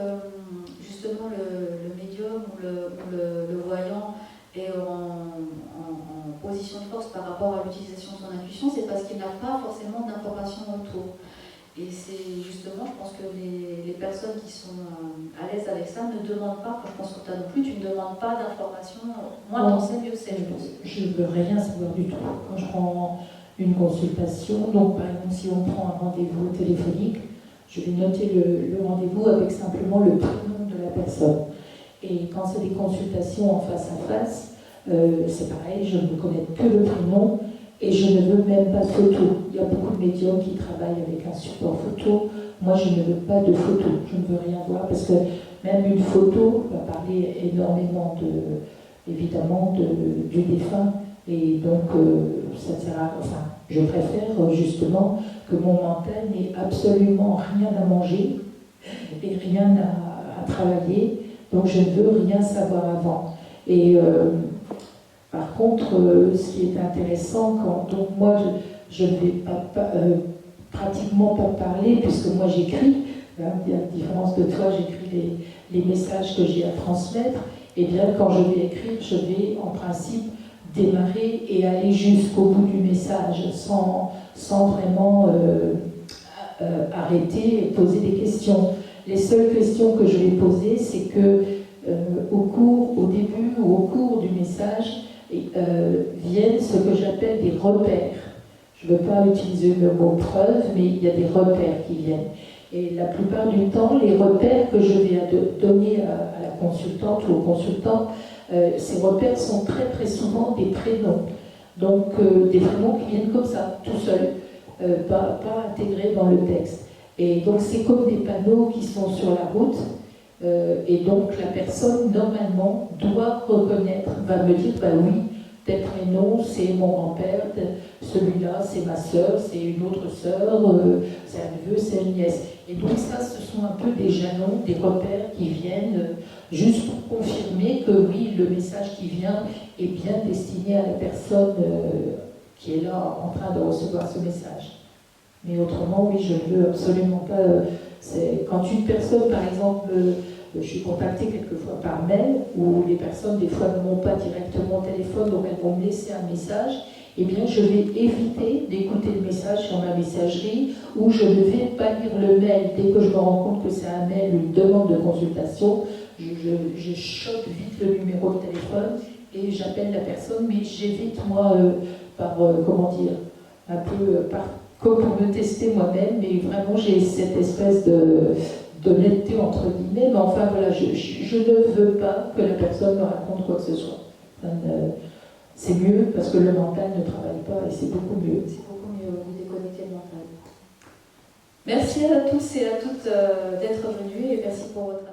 justement le médium ou le voyant est en position de force par rapport à l'utilisation de son intuition, c'est parce qu'il n'a pas forcément d'informations autour. Et c'est justement, je pense que les personnes qui sont à l'aise avec ça ne demandent pas, je pense que toi non plus, tu ne demandes pas d'informations, moins t'en sais, mieux c'est, je pense. Je ne veux rien savoir du tout. Quand je prends une consultation, donc par exemple si on prend un rendez-vous téléphonique, je vais noter le rendez-vous avec simplement le prénom de la personne. Et quand c'est des consultations en face à face, c'est pareil, je ne connais que le prénom et je ne veux même pas de photo. Il y a beaucoup de médiums qui travaillent avec un support photo. Moi, je ne veux pas de photo. Je ne veux rien voir parce que même une photo va parler énormément évidemment du défunt. Et donc, ça sert à, enfin, je préfère justement que mon mental n'ait absolument rien à manger et rien à travailler. Donc, je ne veux rien savoir avant. Et par contre, ce qui est intéressant, donc moi, je ne vais pratiquement pas parler, puisque moi j'écris, hein, à la différence de toi, j'écris les messages que j'ai à transmettre, et bien quand je vais écrire, je vais en principe démarrer et aller jusqu'au bout du message, sans vraiment arrêter et poser des questions. Les seules questions que je vais poser, c'est que au début ou au cours du message, viennent ce que j'appelle des repères. Je ne veux pas utiliser le mot preuve, mais il y a des repères qui viennent. Et la plupart du temps, les repères que je vais donner à la consultante ou au consultant, ces repères sont très très souvent des prénoms. Donc des prénoms qui viennent comme ça, tout seuls, pas intégrés dans le texte. Et donc c'est comme des panneaux qui sont sur la route. Et donc la personne normalement doit reconnaître, va me dire, ben oui, tel prénom c'est mon grand-père, celui-là c'est ma sœur, c'est une autre sœur, c'est un neveu, c'est une nièce. Et donc ça, ce sont un peu des jalons, des repères qui viennent juste pour confirmer que oui, le message qui vient est bien destiné à la personne qui est là en train de recevoir ce message. Mais autrement, oui, je ne veux absolument pas... quand une personne, par exemple, je suis contactée quelquefois par mail, où les personnes, des fois, ne m'ont pas directement au téléphone, donc elles vont me laisser un message, eh bien, je vais éviter d'écouter le message sur ma messagerie, ou je ne vais pas lire le mail. Dès que je me rends compte que c'est un mail, une demande de consultation, je chope vite le numéro de téléphone et j'appelle la personne, mais j'évite, moi, comment dire, un peu comme pour me tester moi-même, mais vraiment j'ai cette espèce d'honnêteté entre guillemets, mais enfin voilà, je ne veux pas que la personne me raconte quoi que ce soit. C'est mieux parce que le mental ne travaille pas et c'est beaucoup mieux. C'est beaucoup mieux, vous déconnectez le mental. Merci à tous et à toutes d'être venus et merci pour votre